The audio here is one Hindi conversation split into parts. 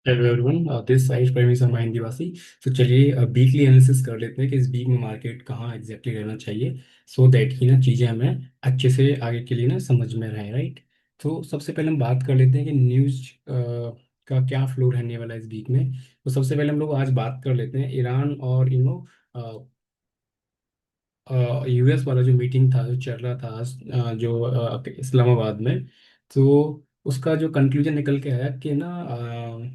Hello everyone, this side Praveen Sharma हिंदीवासी। तो चलिए वीकली एनालिसिस कर लेते हैं कि इस वीक में मार्केट कहाँ एग्जैक्टली रहना चाहिए, सो दैट कि ना चीज़ें हमें अच्छे से आगे के लिए ना समझ में रहें, राइट। तो सबसे पहले हम बात कर लेते हैं कि न्यूज़ का क्या फ्लो रहने वाला है इस वीक में। तो सबसे पहले हम लोग आज बात कर लेते हैं ईरान और यूएस वाला जो मीटिंग था, जो चल रहा था आज, जो इस्लामाबाद में। तो उसका जो कंक्लूजन निकल के आया कि ना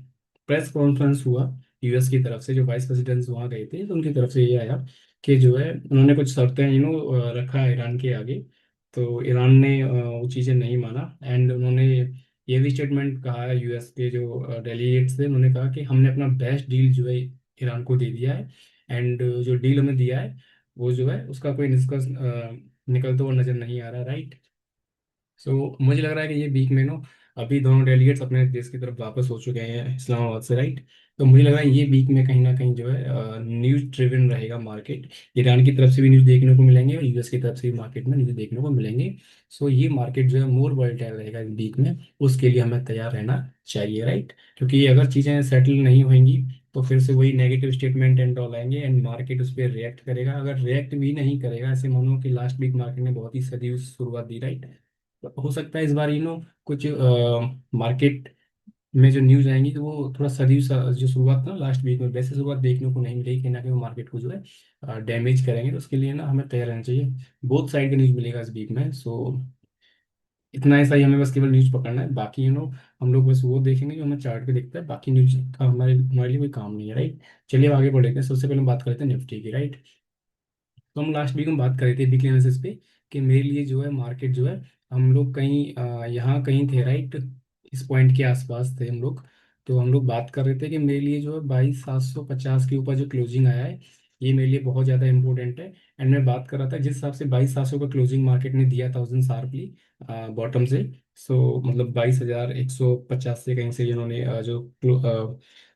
प्रेस कॉन्फ्रेंस हुआ यूएस की तरफ से, जो वाइस प्रेसिडेंट्स वहाँ गए थे, तो उनकी तरफ से ये आया कि जो है उन्होंने कुछ शर्तें रखा है ईरान के आगे। तो ईरान ने वो चीज़ें नहीं माना, एंड उन्होंने ये भी स्टेटमेंट कहा है, यूएस के जो डेलीगेट्स थे उन्होंने कहा कि हमने अपना बेस्ट डील जो है ईरान को दे दिया है। एंड जो डील हमें दिया है वो जो है उसका कोई निष्कर्ष निकलता हुआ नजर नहीं आ रहा, राइट। सो मुझे लग रहा है कि ये वीक में नो अभी दोनों डेलीगेट्स अपने देश की तरफ वापस हो चुके हैं इस्लामाबाद से, राइट। तो मुझे लग रहा है ये वीक में कहीं ना कहीं जो है न्यूज़ ड्रिवन रहेगा मार्केट। ईरान की तरफ से भी न्यूज़ देखने को मिलेंगे और यूएस की तरफ से भी मार्केट में न्यूज़ देखने को मिलेंगे। सो ये मार्केट जो है मोर वोलेटाइल रहेगा इस वीक में। उसके लिए हमें तैयार रहना चाहिए, राइट। क्योंकि अगर चीज़ें सेटल नहीं होंगी तो फिर से वही नेगेटिव स्टेटमेंट एंड ऑल आएंगे, एंड मार्केट उस पर रिएक्ट करेगा। अगर रिएक्ट भी नहीं करेगा, ऐसे मानो कि लास्ट वीक मार्केट ने बहुत ही सदी शुरुआत दी, राइट। हो सकता है इस बार कुछ मार्केट में जो न्यूज आएंगी तो वो थोड़ा सदी जो शुरुआत ना लास्ट वीक में वैसे शुरुआत देखने को नहीं मिलेगी, कहीं ना कहीं मार्केट को जो है डैमेज करेंगे। तो उसके लिए ना हमें तैयार रहना चाहिए। बहुत साइड का न्यूज मिलेगा इस वीक में। सो इतना ऐसा ही हमें बस केवल न्यूज पकड़ना है। बाकी हम लोग बस वो देखेंगे जो हमें चार्ट पे दिखता है। बाकी न्यूज का हमारे हमारे लिए कोई काम नहीं है, राइट। चलिए अब आगे बढ़ते हैं। सबसे पहले हम बात करते हैं निफ्टी की, राइट। तो हम लास्ट वीक में बात कर रहे थे वीकली एनालिसिस पे कि मेरे लिए जो है मार्केट जो है, हम लोग कहीं यहाँ कहीं थे, राइट। इस पॉइंट के आसपास थे हम लोग। तो हम लोग बात कर रहे थे कि मेरे लिए जो है 22,750 के ऊपर जो क्लोजिंग आया है, ये मेरे लिए बहुत ज़्यादा इंपॉर्टेंट है। एंड मैं बात कर रहा था जिस हिसाब से 22,700 का क्लोजिंग मार्केट ने दिया था उस दिन शार्पली बॉटम से। सो मतलब 22,150 से कहीं से इन्होंने जो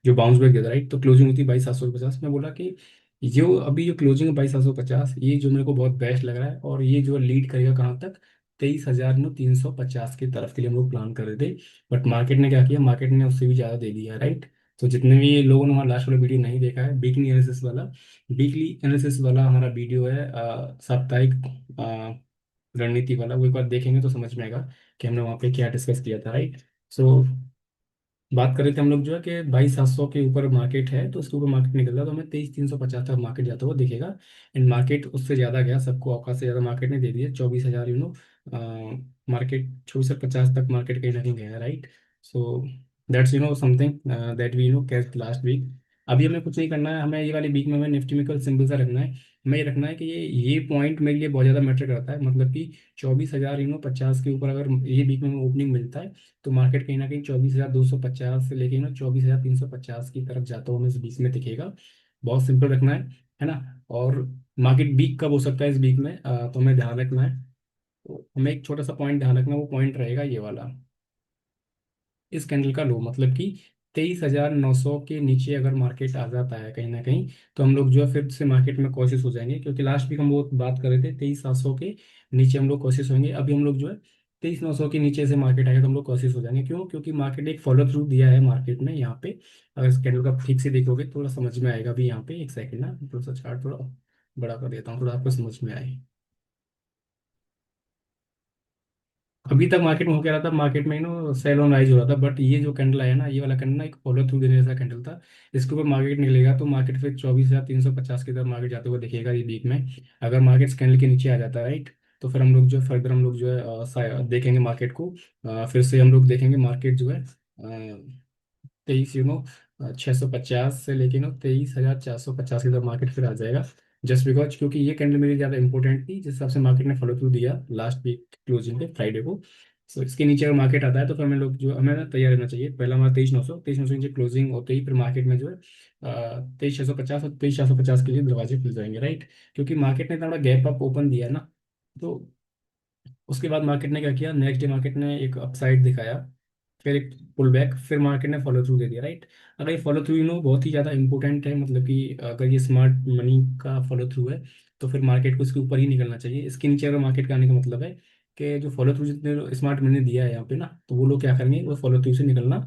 बाउंस बैक दिया था, राइट। तो क्लोजिंग होती है 22,750। मैं बोला कि जो अभी जो क्लोजिंग है 22,750, ये जो मेरे को बहुत बेस्ट लग रहा है। और ये जो लीड करेगा कहाँ तक, 23,350 की तरफ के लिए हम लोग प्लान कर रहे थे। बट मार्केट ने क्या किया, मार्केट ने उससे भी ज़्यादा दे दिया, राइट। तो जितने भी लोगों ने हमारा लास्ट वाला वीडियो नहीं देखा है, वीकली एनालिसिस वाला हमारा वीडियो है, साप्ताहिक रणनीति वाला, वो एक बार देखेंगे तो समझ में आएगा कि हमने वहाँ पे क्या डिस्कस किया था, राइट। सो बात कर रहे थे हम लोग जो है कि 22,700 के ऊपर मार्केट है, तो उसके ऊपर मार्केट निकलता है तो हमें 23,350 तक मार्केट जाता हुआ दिखेगा। एंड मार्केट उससे ज़्यादा गया, सबको औकात से ज़्यादा मार्केट ने दे दिया 24,000 मार्केट 24,50 तक मार्केट कहीं ना कहीं गया, right. So that's something that we catch last week. अभी हमें कुछ नहीं करना है, हमें ये वाली वीक में हमें निफ्टी में कल सिंपल सा रखना है। हमें ये रखना है कि ये पॉइंट मेरे लिए बहुत ज़्यादा मैटर करता है, मतलब कि 24,000 50 के ऊपर अगर ये वीक में ओपनिंग मिलता है तो मार्केट कहीं ना कहीं 24,250 से लेके 24,350 की तरफ जाता हुआ हमें इस बीच में दिखेगा। बहुत सिंपल रखना है ना। और मार्केट वीक कब हो सकता है इस वीक में, तो हमें ध्यान रखना है। तो हमें एक छोटा सा पॉइंट ध्यान रखना, वो पॉइंट रहेगा ये वाला, इस कैंडल का लो, मतलब कि 23,900 के नीचे अगर मार्केट आ जाता है कहीं ना कहीं, तो हम लोग जो है फिर से मार्केट में कोशिश हो जाएंगे। क्योंकि लास्ट वीक हम वो बात कर रहे थे 23,700 के नीचे हम लोग कोशिश होंगे। अभी हम लोग जो है 23,900 के नीचे से मार्केट आएगा तो हम लोग कोशिश हो जाएंगे। क्यों? क्योंकि मार्केट एक फॉलो थ्रू दिया है मार्केट में यहाँ पे। अगर इस कैंडल का ठीक से देखोगे थोड़ा समझ में आएगा। भी यहाँ पे एक सेकंड ना, थोड़ा सा चार्ट थोड़ा बड़ा कर देता हूँ, थोड़ा आपको समझ में आए। अभी तक मार्केट में हो क्या रहा था, मार्केट में सेल ऑन राइज हो रहा था। बट ये जो कैंडल आया ना, ये वाला कैंडल ना एक फॉलो थ्रू देने जैसा कैंडल था। इसके ऊपर मार्केट निकलेगा तो मार्केट फिर 24,350 की तरफ मार्केट जाते हुए दिखेगा ये वीक में। अगर मार्केट कैंडल के नीचे आ जाता है, राइट, तो फिर हम लोग जो फर्दर हम लोग जो है देखेंगे मार्केट को। फिर से हम लोग देखेंगे मार्केट जो है 23,650 से लेके 23,450 की तरफ मार्केट फिर आ जाएगा। जस्ट बिकॉज क्योंकि ये कैंडल मेरी ज़्यादा इंपॉर्टेंट थी जिस हिसाब से मार्केट ने फॉलो थ्रू दिया लास्ट वीक क्लोजिंग पे फ्राइडे को। सो इसके नीचे अगर मार्केट आता है तो फिर हमें लोग जो हमें ना तैयार रहना चाहिए। पहला हमारा 23,900 नीचे क्लोजिंग होते ही फिर मार्केट में जो है 23,650 और 23,450 के लिए दरवाजे खुल जाएंगे, राइट। क्योंकि मार्केट ने इतना बड़ा गैप अप ओपन दिया ना, तो उसके बाद मार्केट ने क्या किया, नेक्स्ट डे मार्केट ने एक अपसाइड दिखाया, फिर एक पुल बैक, फिर मार्केट ने फॉलो थ्रू दे दिया, राइट। अगर ये फॉलो थ्रू बहुत ही ज़्यादा इंपॉर्टेंट है, मतलब कि अगर ये स्मार्ट मनी का फॉलो थ्रू है तो फिर मार्केट को इसके ऊपर ही निकलना चाहिए। इसके नीचे अगर मार्केट का आने का मतलब है कि जो फॉलो थ्रू जितने स्मार्ट मनी दिया है यहाँ पे ना, तो वो लोग क्या करेंगे, वो फॉलो थ्रू से निकलना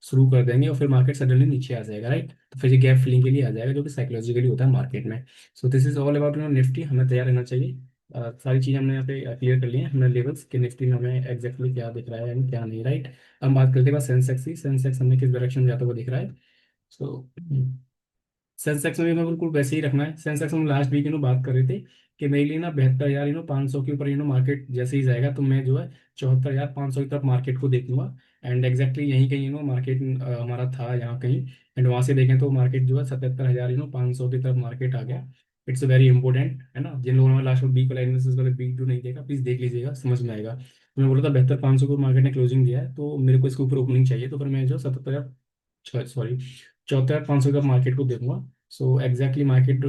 शुरू कर देंगे और फिर मार्केट सडनली नीचे आ जाएगा, राइट। तो फिर ये गैप फिलिंग के लिए आ जाएगा, जो कि साइकोलॉजिकली होता है मार्केट में। So this is all about Nifty. हमें तैयार रहना चाहिए। सारी चीज़ हमने यहाँ पे क्लियर कर ली है, हमने लेवल्स कि निफ्टी में हमें एग्जैक्टली क्या दिख रहा है एंड क्या नहीं, राइट। अब बात करते हैं बस सेंसेक्स की। सेंसेक्स हमें किस डायरेक्शन में जाता हुआ दिख रहा है। सो सेंसेक्स में भी हमें बिल्कुल वैसे ही रखना है। सेंसेक्स हम लास्ट वीक बात कर रहे थे कि मेरे लिए ना 72,000 500 के ऊपर मार्केट जैसे ही जाएगा तो मैं जो है 74,500 की तरफ मार्केट को देखूंगा। एंड एग्जैक्टली यहीं कहीं मार्केट हमारा था यहाँ कहीं। एंड वहां से देखें तो मार्केट जो है 77,000 500 की तरफ मार्केट आ गया। इट्स वेरी इंपॉर्टेंट है ना। जिन लोगों ने लास्ट में बीक वाला एनालिसिस वाले बीक जो नहीं देखा, प्लीज देख लीजिएगा, समझ में आएगा। तो मैं बोला था 72,500 को मार्केट ने क्लोजिंग दिया है, तो मेरे को इसके ऊपर ओपनिंग चाहिए, तो फिर मैं जो 77, सॉरी 74,500 का मार्केट को देखूंगा। सो एग्जैक्टली मार्केट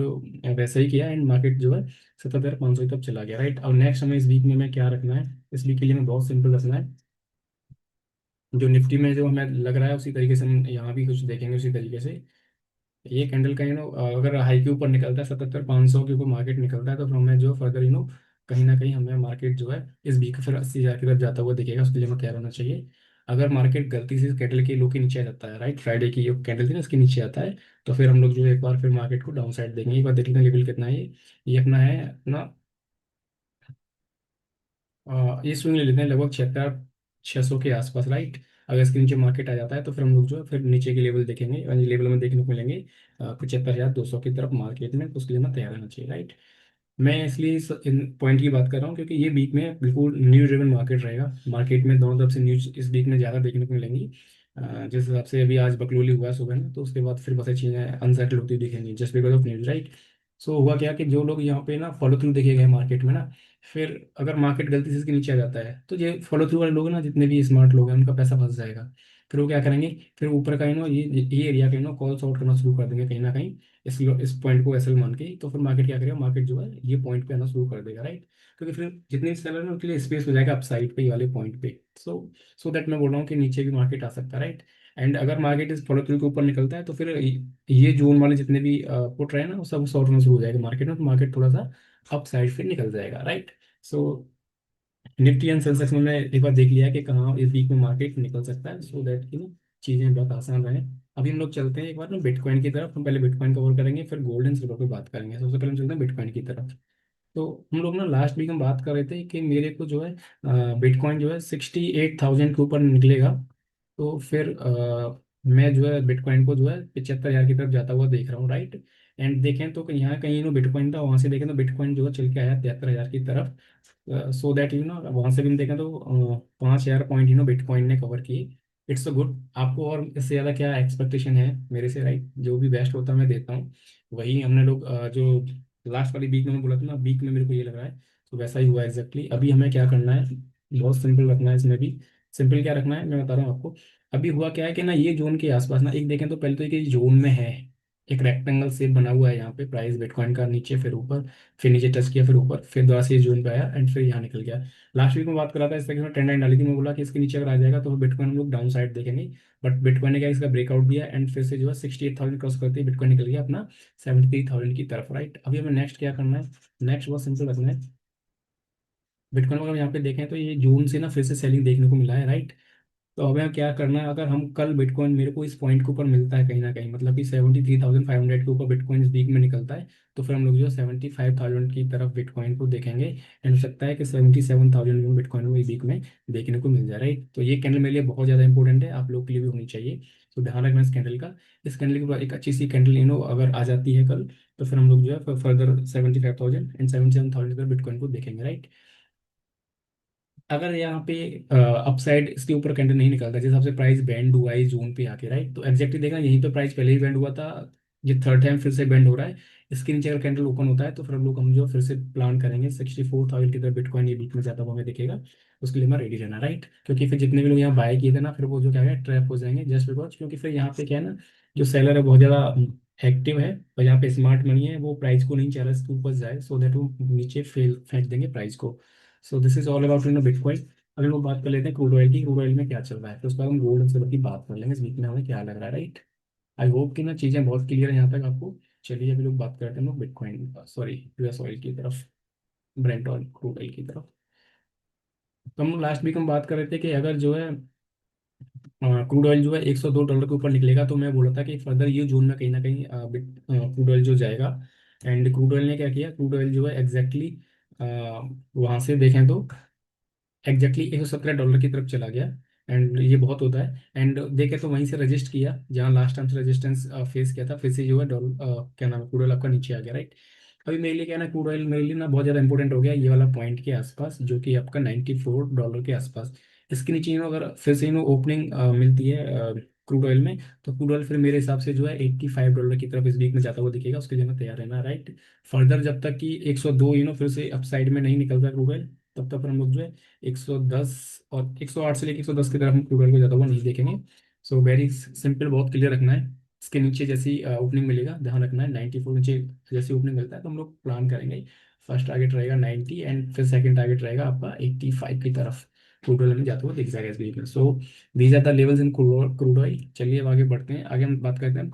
वैसा ही किया एंड मार्केट जो है 77,500 तक चला गया, राइट। अब नेक्स्ट हमें इस वीक में क्या रखना है, इस वीक के लिए हमें बहुत सिंपल रखना है। जो निफ्टी में जो हमें लग रहा है उसी तरीके से हम यहाँ भी कुछ देखेंगे उसी तरीके से। ये कैंडल का अगर हाई के ऊपर निकलता है 77,500 के ऊपर मार्केट निकलता है, तो फिर हमें जो फर्दर कहीं ना कहीं हमें मार्केट जो है इस वीक फिर 80,000 की तरफ जाता हुआ दिखेगा। उसके लिए हमें क्या रहना चाहिए। अगर मार्केट गलती से कैंडल के लो के नीचे आ जाता है, राइट, फ्राइडे की जो कैंडल थी ना इसके नीचे आता है, तो फिर हम लोग जो एक बार फिर मार्केट को डाउन साइड देखेंगे। एक बार देख लेते हैं लेवल कितना है ये अपना है अपना। ये स्विंग ले लेते हैं लगभग 7600 के आसपास, राइट। अगर इसके नीचे मार्केट आ जाता है तो फिर हम लोग जो है फिर नीचे के लेवल देखेंगे और ये लेवल में देखने को मिलेंगे 75,200 की तरफ मार्केट में। तो उसके लिए हमें तैयार रहना चाहिए, राइट। मैं इसलिए इन पॉइंट की बात कर रहा हूँ क्योंकि ये वीक में बिल्कुल न्यूज ड्रिवन मार्केट रहेगा। मार्केट में दोनों तरफ से न्यूज इस वीक में ज़्यादा देखने को मिलेंगी। जिस हिसाब से अभी आज बकलोली हुआ है सुबह में, तो उसके बाद फिर बहुत सारी चीज़ें अनसेटल होती दिखेंगी just because of news, right. So हुआ क्या कि जो लोग यहाँ पे ना फॉलो थ्रू देखे गए मार्केट में ना, फिर अगर मार्केट गलती से इसके नीचे आ जाता है तो ये फॉलो थ्रू वाले लोग ना, जितने भी स्मार्ट लोग हैं उनका पैसा फंस जाएगा। फिर वो क्या करेंगे, फिर ऊपर का ये एरिया का कॉल आउट करना शुरू कर देंगे कहीं ना कहीं, इस पॉइंट को एसएल मान के। तो फिर मार्केट क्या करेगा, मार्केट जो है ये पॉइंट पे आना शुरू कर देगा, राइट। क्योंकि फिर जितने सेलर है उनके लिए स्पेस हो जाएगा अपसाइड पे ये वाले पॉइंट पे। सो दैट मैं बोल रहा हूँ कि नीचे भी मार्केट आ सकता है, राइट। एंड अगर मार्केट इस फॉलो थ्रू के ऊपर निकलता है तो फिर ये जोन वाले जितने भी पुट रहे हैं ना वो सब शॉर्ट होना शुरू हो जाएगा मार्केट में, तो मार्केट थोड़ा सा अप साइड फिर निकल जाएगा, right. So Nifty and Sensex में मैंने एक बार देख लिया कि कहाँ इस वीक में मार्केट निकल सकता है, सो दैट चीज़ें बहुत आसान रहे। अभी हम लोग चलते हैं एक बार ना बिटकॉइन की तरफ। हम पहले बिटकॉइन कवर करेंगे फिर गोल्ड एंड सिल्वर पे बात करेंगे। सबसे पहले हम चलते हैं बिटकॉइन की तरफ। तो हम लोग ना लास्ट वीक हम बात कर रहे थे कि मेरे को जो है बिटकॉइन जो है 68,000 के ऊपर निकलेगा तो फिर मैं जो है बिटकॉइन को जो है 75,000 की तरफ जाता हुआ देख रहा हूँ, राइट। एंड देखें तो यहाँ कहीं बिटकॉइन था, वहां से देखें तो बिटकॉइन जो है चल के आया 73,000 की तरफ। सो दैट वहां से भी हम देखें तो 5,000 पॉइंट बिटकॉइन ने कवर किए। It's a good. आपको और इससे ज़्यादा क्या एक्सपेक्टेशन है मेरे से, राइट। जो भी बेस्ट होता है मैं देता हूँ। वही हमने लोग जो लास्ट वाली वीक में मैं बोला था ना, वीक में मेरे को ये लग रहा है, तो वैसा ही हुआ एग्जैक्टली। अभी हमें क्या करना है, बहुत सिंपल रखना है इसमें भी। सिंपल क्या रखना है मैं बता रहा हूँ आपको। अभी हुआ क्या है कि ना ये जोन के आसपास ना एक देखें तो पहले तो ये जोन में है, एक रेक्टेंगल शेप बना हुआ है यहाँ पे प्राइस बिटकॉइन का, नीचे फिर ऊपर, फिर नीचे टच किया फिर ऊपर, फिर दोबारा से जोन पे आया एंड फिर यहाँ निकल गया। लास्ट वीक में बात कर रहा था इस तरीके से ट्रेंड लाइन डाली थी, मैं बोला कि इसके नीचे अगर आ जाएगा तो बिटकॉइन हम लोग डाउन साइड देखेंगे। बट बिटकॉइन ने क्या इसका ब्रेकआउट दिया एंड फिर से जो है 68,000 क्रॉस करते ही बिटकॉइन निकल गया अपना 73,000 की तरफ, राइट। अभी हमें नेक्स्ट क्या करना है, नेक्स्ट बहुत सिंपल रखना है। बिटकॉइन अगर यहाँ पे देखें तो ये जून से ना फिर से सेलिंग देखने को मिला है, राइट। तो हमें क्या करना है, अगर हम कल बिटकॉइन मेरे को इस पॉइंट के ऊपर मिलता है कहीं ना कहीं, मतलब कि 73,500 के ऊपर बिटकॉइन इस वीक में निकलता है, तो फिर हम लोग जो है 75,000 की तरफ बिटकॉइन को देखेंगे। एंड हो सकता है कि 77,000 में बिटकॉइन को इस वीक में देखने को मिल जाए, राइट। तो ये कैंडल मेरे लिए बहुत ज़्यादा इंपॉर्टेंट है, आप लोग के लिए भी होनी चाहिए। तो ध्यान रखना इस कैंडल का। इस कैंडल के बाद एक अच्छी सी कैंडल अगर आ जाती है कल, तो फिर हम लोग जो है फर्दर 75,000 एंड 77,000 तक बिटकॉइन को देखेंगे, राइट। अगर यहाँ पे अपसाइड इसके ऊपर कैंडल नहीं निकलता, जिस हिसाब से प्राइस बैंड हुआ है जोन पे आके, राइट, तो एग्जैक्टली देखना यहीं पे प्राइस पहले ही बैंड हुआ था, ये थर्ड टाइम फिर से बैंड हो रहा है। इसके नीचे अगर कैंडल ओपन होता है तो फिर हम जो फिर से प्लान करेंगे 64,000 की तरफ बिटकॉइन ये बीच में जाता हुआ हमें दिखेगा। उसके लिए हमें रेडी रहना, राइट। क्योंकि फिर जितने भी लोग यहाँ बाय किए थे ना, फिर वो जो क्या है ट्रैप हो जाएंगे जस्ट बिकॉज, क्योंकि फिर यहाँ पे क्या है ना, जो सेलर है बहुत ज़्यादा एक्टिव है और यहाँ पे स्मार्ट मनी है, वो प्राइस को नहीं चाह रहा इसके ऊपर जाए, सो दैट वो नीचे फेल फेंक देंगे प्राइस को। So this is all about bitcoin. अगर हम बात कर लेते हैं क्रूड ऑयल की, क्रूड ऑयल में क्या चल रहा है, तो उसके बाद हम गोल्ड और सिल्वर की बात कर लेंगे इस वीक में हमें क्या लग रहा है, राइट। आई होप कि ना चीज़ें बहुत क्लियर है यहाँ तक आपको। चलिए अभी लोग बात करते हैं हम लोग बिटकॉइन, सॉरी, यूएस ऑयल की तरफ, ब्रेंट ऑयल क्रूड ऑयल की तरफ। तो हम लास्ट वीक हम बात कर रहे थे कि अगर जो है क्रूड ऑयल जो है $102 के ऊपर निकलेगा, तो मैं बोल रहा था कि फर्दर ये जोन में कहीं ना कहीं क्रूड ऑयल जो जाएगा। एंड क्रूड ऑयल ने क्या किया, क्रूड ऑयल जो है एग्जैक्टली वहां से देखें तो एग्जैक्टली $117 की तरफ चला गया। एंड ये बहुत होता है, एंड देखे तो वहीं से रजिस्ट किया जहाँ लास्ट टाइम से रेजिस्टेंस फेस किया था, फिर से जो है क्या नाम है, क्रूड ऑयल आपका नीचे आ गया, राइट। अभी मेरे लिए क्या है ना, क्रूड ऑयल मेरे लिए ना बहुत ज़्यादा इंपॉर्टेंट हो गया ये वाला पॉइंट के आसपास, जो कि आपका $94 के आसपास। इसके नीचे अगर फिर से ओपनिंग मिलती है क्रूड ऑयल में, तो क्रूड ऑयल फिर मेरे हिसाब से जो है $85 की तरफ इस वीक में जाता हुआ दिखेगा, उसके लिए मैं तैयार रहना, राइट। फर्दर जब तक कि 102 फिर से अपसाइड में नहीं निकलता क्रूड ऑयल, तब तक पर हम लोग जो है 110 और 108 से लेकर 110 की तरफ हम क्रूड ऑयल को ज़्यादा हुआ नहीं देखेंगे। सो वेरी सिंपल, बहुत क्लियर रखना है। इसके नीचे जैसी ओपनिंग मिलेगा ध्यान रखना है, 94 नीचे जैसी ओपनिंग मिलता है तो हम लोग प्लान करेंगे। फर्स्ट टारगेट रहेगा 90, एंड फिर सेकंड टारगेट रहेगा आपका 85 की तरफ क्रूड ऑयल में जाते हुए दिख जाएगा इस वीक में। So these are the levels in crude oil. चलिए अब आगे बढ़ते हैं, आगे हम बात करते हैं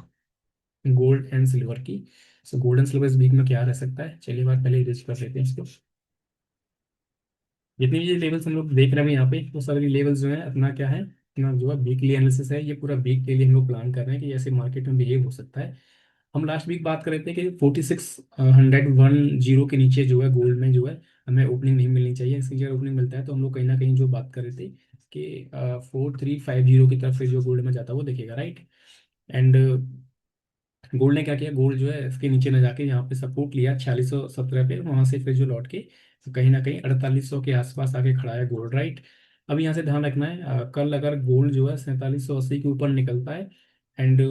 गोल्ड एंड सिल्वर की। सो गोल्ड एंड सिल्वर इस वीक में क्या रह सकता है, चलिए बात पहले लिस्ट कर लेते हैं इसको। जितनी भी लेवल्स हम लोग देख रहे हैं यहाँ पे, वो सारी लेवल्स जो है अपना क्या है, अपना जो है वीकली एनालिसिस है, ये पूरा वीक के लिए हम लोग प्लान कर रहे हैं कि ऐसे मार्केट में बिहेव हो सकता है। हम लास्ट वीक बात कर रहे थे कि 4610 के नीचे जो है गोल्ड में जो है हमें ओपनिंग नहीं मिलनी चाहिए। इसकी जगह ओपनिंग मिलता है तो हम लोग कहीं ना कहीं जो बात कर रहे थे कि 4350 की तरफ से जो गोल्ड में जाता हुआ दिखेगा, राइट। एंड गोल्ड ने क्या किया, गोल्ड जो है इसके नीचे न जाके यहाँ पे सपोर्ट लिया 4617 पे, वहां से फिर जो लौट के कहीं ना कहीं 4800 के आसपास आके खड़ा है गोल्ड, राइट। अब यहाँ से ध्यान रखना है, कल अगर गोल्ड जो है 4780 के ऊपर निकलता है, एंड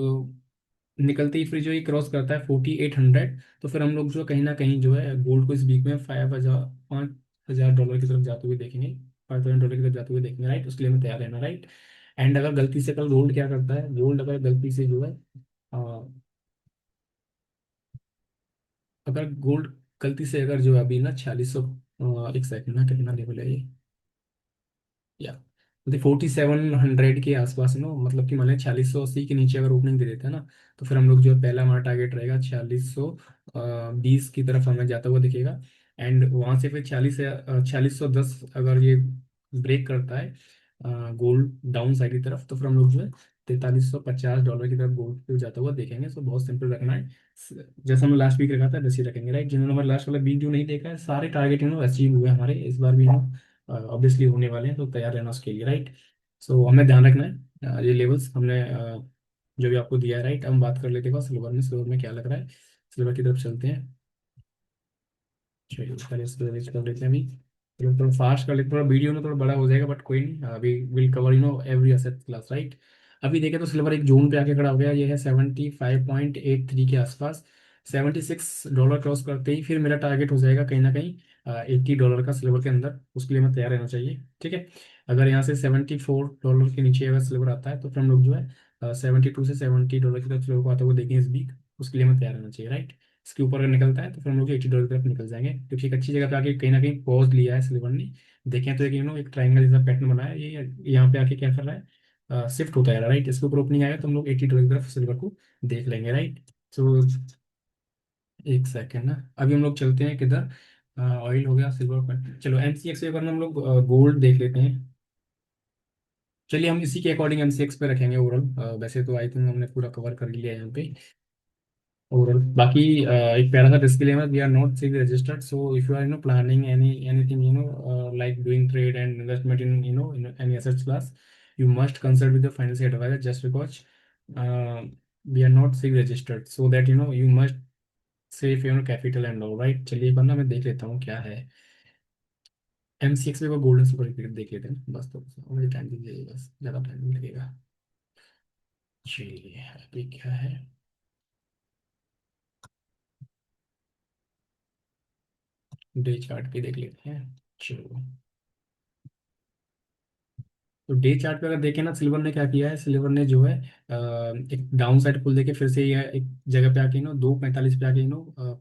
निकलते ही फिर जो ये क्रॉस करता है 4800, तो फिर हम लोग जो है कहीं ना कहीं जो है गोल्ड को इस वीक में 5000 की तरफ जाते हुए देखेंगे, $5000 की तरफ जाते हुए देखेंगे, राइट। उसके लिए हमें तैयार रहना, राइट। एंड अगर गलती से कल गोल्ड क्या करता है, गोल्ड अगर गलती से जो है अगर गोल्ड गलती से अगर जो है अभी ना 4600, एक सेकंड ना, कितना लेवल है ये, या मतलब 4700 के आसपास नो, मतलब कि मान लें 4680 के नीचे अगर ओपनिंग दे देते हैं ना, तो फिर हम लोग जो है पहला हमारा टारगेट रहेगा 4620 की तरफ हमें जाता हुआ दिखेगा। एंड वहां से फिर 4610 अगर ये ब्रेक करता है गोल्ड डाउन साइड की तरफ, तो फिर हम लोग जो है $4350 की तरफ गोल्ड पे जाता हुआ देखेंगे। सो बहुत सिंपल रखना है, जैसा हमने लास्ट वीक रखा था वैसे ही रखेंगे, राइट। जिन्होंने हमारे लास्ट वाला वीक जो नहीं देखा है, सारे टारगेट अचीव हुए हमारे इस बार भी ऑब्वियसली होने वाले हैं, तो तैयार रहना उसके लिए, राइट। सो हमें ध्यान रखना है ये लेवल्स हमने जो भी आपको दिया है, राइट। हम बात कर लेते हैं सिल्वर में, सिल्वर में क्या लग रहा है, सिल्वर की तरफ चलते हैं। चलिए पहले इसको reach कर लेते हैं अभी, थोड़ा थोड़ा फास्ट कर लेते हैं, थोड़ा वीडियो में थोड़ा बड़ा हो जाएगा बट कोई नहीं, अभी will cover every asset class, right. अभी देखें तो सिल्वर एक जोन पे आके खड़ा हो गया, ये है 75.83 के आसपास। $76 क्रॉस करते ही फिर मेरा टारगेट हो जाएगा कहीं ना कहीं $80 का सिल्वर के अंदर, उसके लिए मैं तैयार रहना चाहिए, ठीक है। अगर यहाँ से $74 के नीचे अगर सिल्वर आता है, तो फिर हम लोग जो है 72 से $70 की तरफ सिल्वर को आता हुआ देखेंगे इस वीक, उसके लिए मैं तैयार रहना चाहिए, राइट। इसके ऊपर अगर निकलता है तो फिर हम लोग $80 की तरफ निकल जाएंगे, क्योंकि एक अच्छी जगह पे आके कहीं ना कहीं पॉज लिया है सिल्वर ने। देखें तो एक एक ट्राइंगल जैसा पैटर्न बनाया है, ये यहाँ पे आके क्या कर रहा है, शिफ्ट होता है, राइट। इसके ऊपर ओपनिंग आएगा तो हम लोग $80 की तरफ सिल्वर को देख लेंगे, राइट। सो एक सेकेंड ना, अभी हम लोग चलते हैं किधर, ऑयल हो गया, सिल्वर पर, चलो एमसीएक्स पे अगर हम लोग गोल्ड देख लेते हैं। चलिए हम इसी के अकॉर्डिंग एमसीएक्स पे रखेंगे ओवरऑल, वैसे तो आई थिंक हमने पूरा कवर कर लिया है यहाँ पे ओवरऑल। बाकी एक प्यारा सा disclaimer, we are not SEBI registered, so if you are planning anything like doing trade and investment in in any asset class, you must consult with the financial advisor, just because uh, we are not SIG registered, so that you must save capital and all, right। चलिए एक बार ना मैं देख लेता हूँ क्या है एमसीएक्स में, गोल्डन सुपर देख लेते हैं बस, तो मुझे टाइम दीजिए, बस ज़्यादा टाइम नहीं लगेगा। चलिए अभी क्या है, डे चार्ट पे देख लेते हैं, चलो। तो डे चार्ट पे अगर देखें ना, सिल्वर ने क्या किया है, सिल्वर ने जो है एक डाउन साइड पुल देके फिर से ये एक जगह पे आके 245 पे आके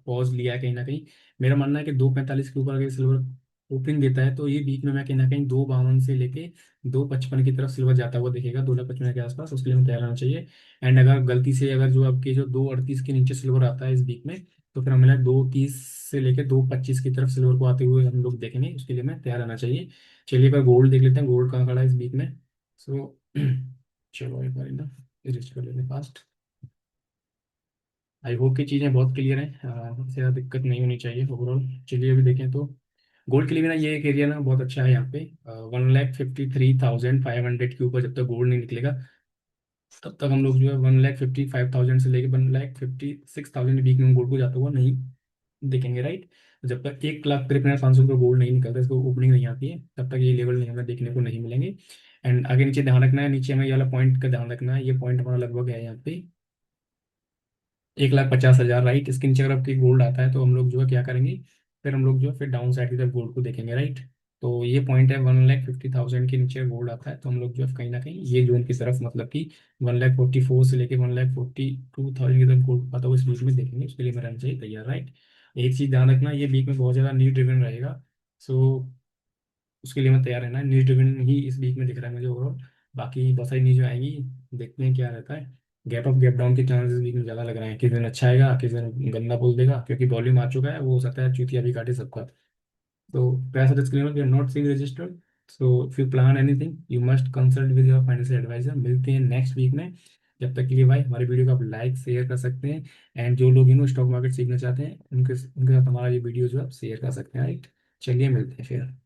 पॉज लिया है कहीं ना कहीं। मेरा मानना है कि 245 के ऊपर अगर सिल्वर ओपनिंग देता है, तो ये बीच में मैं कहीं ना कहीं 252 से लेके 255 की तरफ सिल्वर जाता हुआ दिखेगा, 255 के आसपास, उसके लिए हमें तैयार रहना चाहिए। एंड अगर गलती से अगर जो आपके जो 238 के नीचे सिल्वर आता है इस बीच में, तो फिर हमें 230 से लेके 225 की तरफ सिल्वर को आते हुए हम लोग देखेंगे, उसके लिए हमें तैयार रहना चाहिए। चलिए एक बार गोल्ड देख लेते हैं, गोल्ड कहाँ खड़ा है इस वीक में। सो चलो एक बार ना रजिस्टर कर लेते फास्ट। आई होप कि चीज़ें बहुत क्लियर हैं, इससे ज़्यादा दिक्कत नहीं होनी चाहिए ओवरऑल। चलिए अभी देखें तो गोल्ड के लिए भी ना ये एक एरिया ना बहुत अच्छा है यहाँ पे। 1,53,500 के ऊपर जब तक गोल्ड नहीं निकलेगा तब तक हम लोग जो है 1,55,000 से लेके 1,56,000 के बीच में गोल्ड को जाता हुआ नहीं देखेंगे, राइट। जब तक 1,53,500 का गोल्ड नहीं निकलता, इसको ओपनिंग नहीं आती है, तब तक ये लेवल नहीं हमें देखने को नहीं मिलेंगे। एंड आगे नीचे ध्यान रखना है, नीचे हमें ये वाला पॉइंट का ध्यान रखना है। ये पॉइंट हमारा लगभग है यहाँ पे 1,50,000, राइट। इसके नीचे अगर आपकी गोल्ड आता है तो हम लोग जो है क्या करेंगे, फिर हम लोग जो है फिर डाउन साइड की तरफ गोल्ड को देखेंगे, राइट। तो ये पॉइंट है 1,50,000 के नीचे गोल्ड आता है तो हम लोग जो है कहीं ना कहीं ये जोन की तरफ, मतलब कि 1,44,000 से लेके 1,42,000 की तरफ गोल्ड आता है, उस बीच में देखेंगे। उसके लिए मैं रहना चाहिए तैयार, राइट। एक चीज़ ध्यान रखना, ये वीक में बहुत ज़्यादा न्यूज ड्रिवन रहेगा। सो उसके लिए मैं तैयार रहना है। न्यूज ड्रिवन ही इस वीक में दिख रहा है मुझे ओवरऑल। बाकी बहुत सारी न्यूज आएंगी, देखते हैं क्या रहता है। गैप अप गैप डाउन के चांसेस वीक में ज़्यादा लग रहे हैं, किसी दिन अच्छा आएगा किसी दिन गंदा बोल देगा, क्योंकि वॉल्यूम आ चुका है, वो हो सकता है चूतिया भी काटे सबका। तो पैसा डिस्क्लेमर, वी आर नॉट सीइंग registered. So if you plan anything you must consult with your financial advisor. मिलते हैं नेक्स्ट वीक में। जब तक के लिए भाई हमारे वीडियो को आप लाइक शेयर कर सकते हैं। एंड जो लोग स्टॉक मार्केट सीखना चाहते हैं उनके उनके साथ हमारा ये वीडियो जो है आप शेयर कर सकते हैं, राइट। चलिए मिलते हैं फिर।